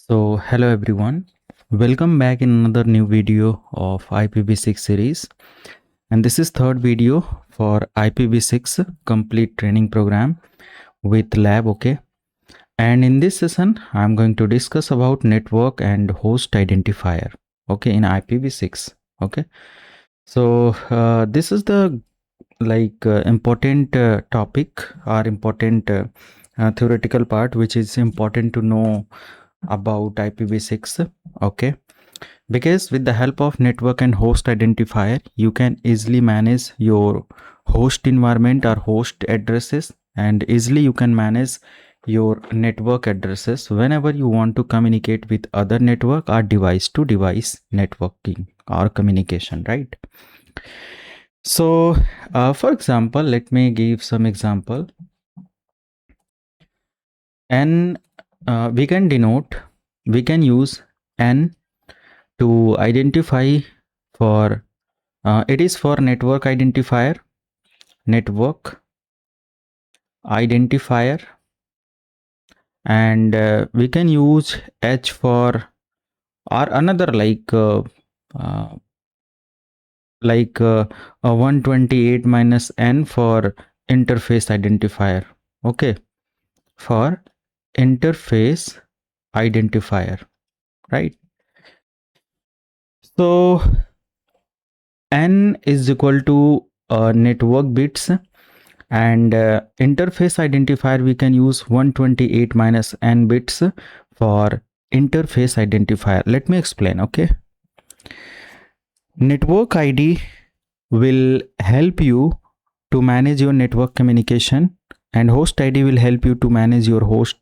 Hello everyone, welcome back in another new video of IPv6 series, and this is third video for IPv6 complete training program with lab. Okay, and in this session I'm going to discuss about network and host identifier, okay, in IPv6. Okay, this is the important topic or important theoretical part which is important to know about IPv6. Okay, because with the help of network and host identifier you can easily manage your host environment or host addresses, and easily you can manage your network addresses whenever you want to communicate with other network or device to device networking or communication, right? So for example, let me give some example. N we can use N to identify for it is for network identifier, and we can use H for or another uh, 128 minus N for interface identifier. Okay, for interface identifier, right? So N is equal to network bits, and interface identifier we can use 128 minus N bits for interface identifier. Let me explain. Okay, network ID will help you to manage your network communication, and host ID will help you to manage your host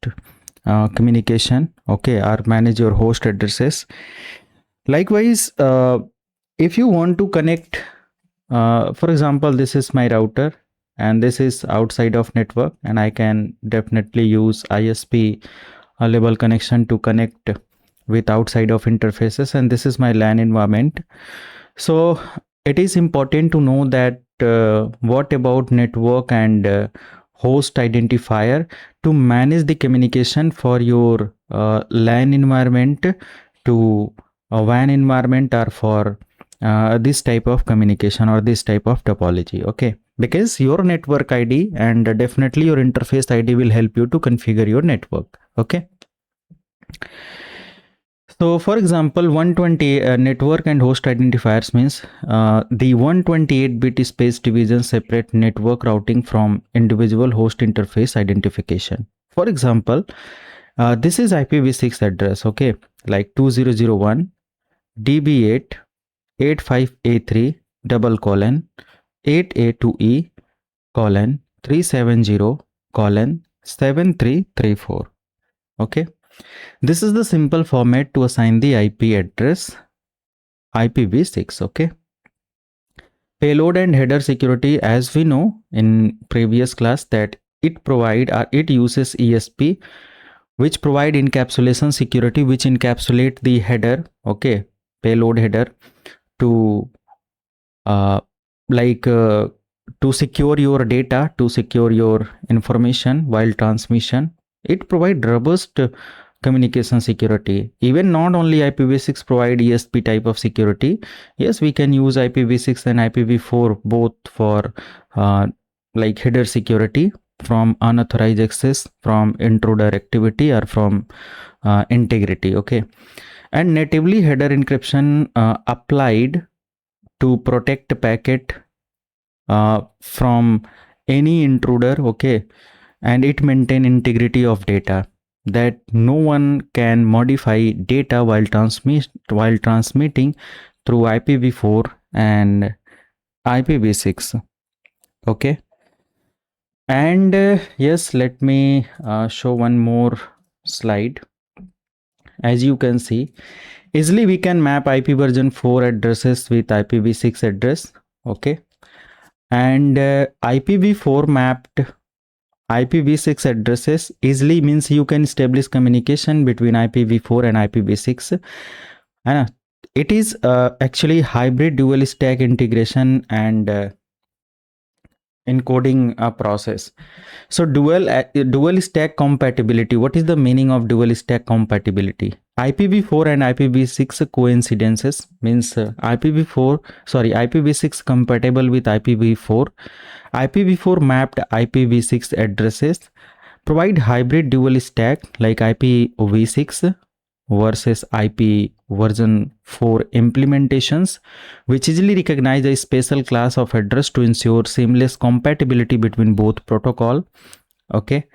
communication, okay, or manage your host addresses. Likewise, if you want to connect, for example, this is my router and this is outside of network, and I can definitely use ISP label connection to connect with outside of interfaces, and this is my LAN environment. So it is important to know that what about network and host identifier to manage the communication for your LAN environment to a WAN environment, or for this type of communication or this type of topology. Okay, because your network ID and definitely your interface ID will help you to configure your network. Okay, so for example, 120 network and host identifiers means the 128-bit space division separate network routing from individual host interface identification. For example, this is IPv6 address, okay, like 2001 DB8 85A3 double colon 8A2E colon 370 colon 7334. Okay, this is the simple format to assign the IP address IPv6. Okay, payload and header security, as we know in previous class, that it uses ESP, which provide encapsulation security, which encapsulate the header, okay, payload header, to uh, like uh, to secure your data, to secure your information while transmission. It provide robust communication security. Even not only IPv6 provide ESP type of security. Yes, we can use IPv6 and IPv4 both for header security from unauthorized access, from intruder activity, or from integrity. Okay, and natively header encryption applied to protect packet from any intruder. Okay, and it maintain integrity of data, that no one can modify data while transmitting through IPv4 and IPv6. Okay, and yes, let me show one more slide. As you can see, easily we can map IP version 4 addresses with IPv6 address. Okay, and IPv4 mapped IPv6 addresses easily means you can establish communication between IPv4 and IPv6. And it is actually hybrid dual stack integration and encoding process. So dual stack compatibility. What is the meaning of dual stack compatibility? IPv4 and IPv6 coincidences means IPv6 compatible with IPv4. IPv4 mapped IPv6 addresses provide hybrid dual stack like IPv6 versus IP version 4 implementations, which easily recognize a special class of address to ensure seamless compatibility between both protocol. Okay,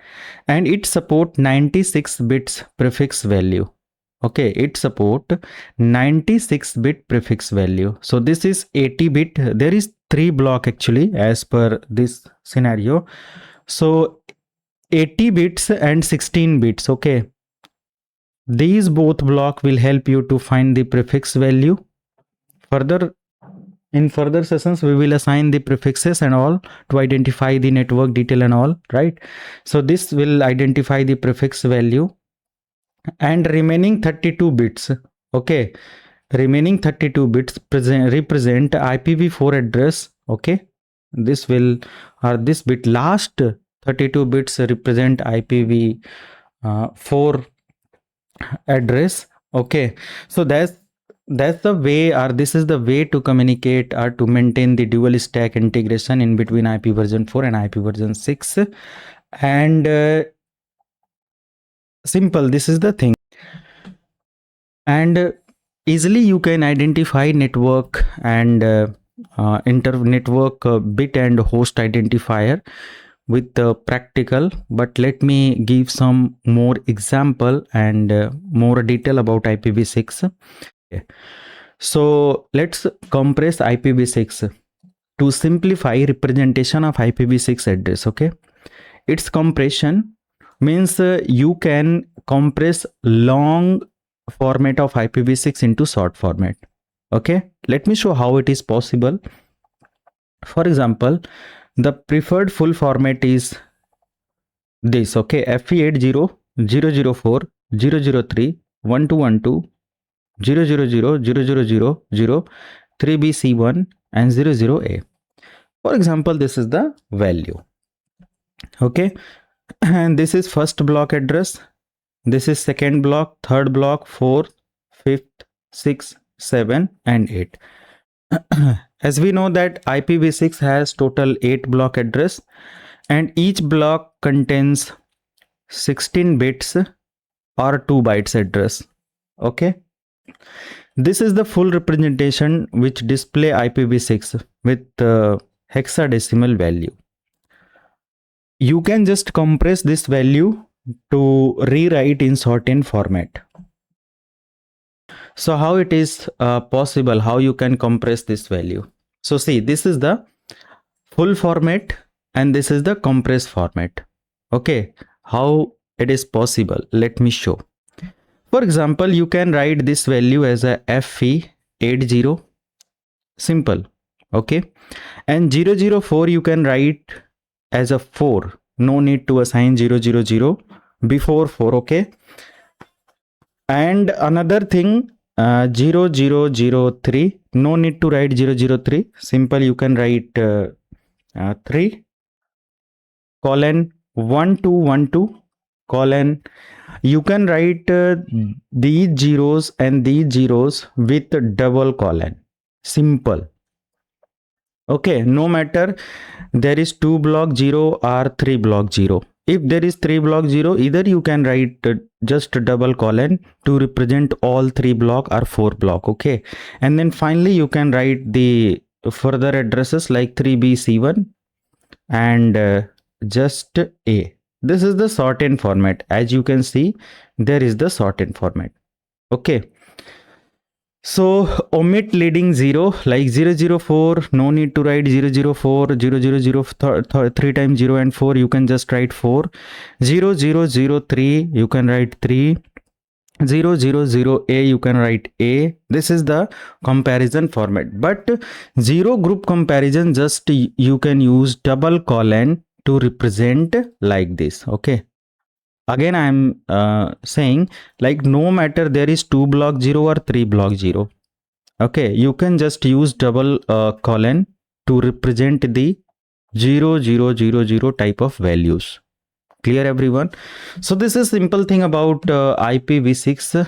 and it support 96 bits prefix value. Okay, it support 96-bit prefix value. So this is 80-bit. There is 3 block actually as per this scenario. So 80 bits and 16 bits. Okay, these both block will help you to find the prefix value. In further sessions we will assign the prefixes and all to identify the network detail and all, right? So this will identify the prefix value and remaining 32 bits. Okay, remaining 32 bits represent IPv4 address. Okay, this will this bit last 32 bits represent IPv4 address. Okay, so that's the way, or this is the way to communicate or to maintain the dual stack integration in between IP version 4 and IP version 6. And simple, this is the thing. And easily you can identify network and network bit and host identifier with practical, but let me give some more example and more detail about IPv6. Okay. So let's compress IPv6 to simplify representation of IPv6 address. Okay, its compression means you can compress long format of IPv6 into short format. Okay, let me show how it is possible. For example, the preferred full format is this. Okay, FE80 004 003 1212 000 0000 3BC1 and 00A. For example, this is the value. Okay, and this is first block address, this is second block, third block, fourth, fifth, 6, 7 and 8. As we know that IPv6 has total 8 block address and each block contains 16 bits or 2 bytes address. Okay, this is the full representation which display IPv6 with hexadecimal value. You can just compress this value to rewrite in shortened format. So how it is possible, how you can compress this value? So see, this is the full format and this is the compressed format. Okay, how it is possible? Let me show. For example, you can write this value as a FE80, simple. Okay, and 004 you can write as a 4, no need to assign 000 before 4. Okay, and another thing, 0003, no need to write 003, simple, you can write 3 colon 1212 colon. You can write these zeros and these zeros with double colon, simple. Okay, no matter there is 2 block 0 or 3 block 0. If there is 3 block 0, either you can write just double colon to represent all 3 block or 4 block. Okay, and then finally you can write the further addresses like 3BC1 and just A. This is the shortened format. As you can see, there is the shortened format. Okay, so omit leading 0 like 004, no need to write 004, 000 3 times 0 and 4, you can just write 4. 0003, you can write 3. 000A, you can write A. This is the comparison format. But 0 group comparison, just you can use double colon to represent like this. Okay, again I am saying, like, no matter there is 2 block 0 or 3 block 0. Okay, you can just use double colon to represent the 0000 type of values. Clear everyone? So this is simple thing about IPv6.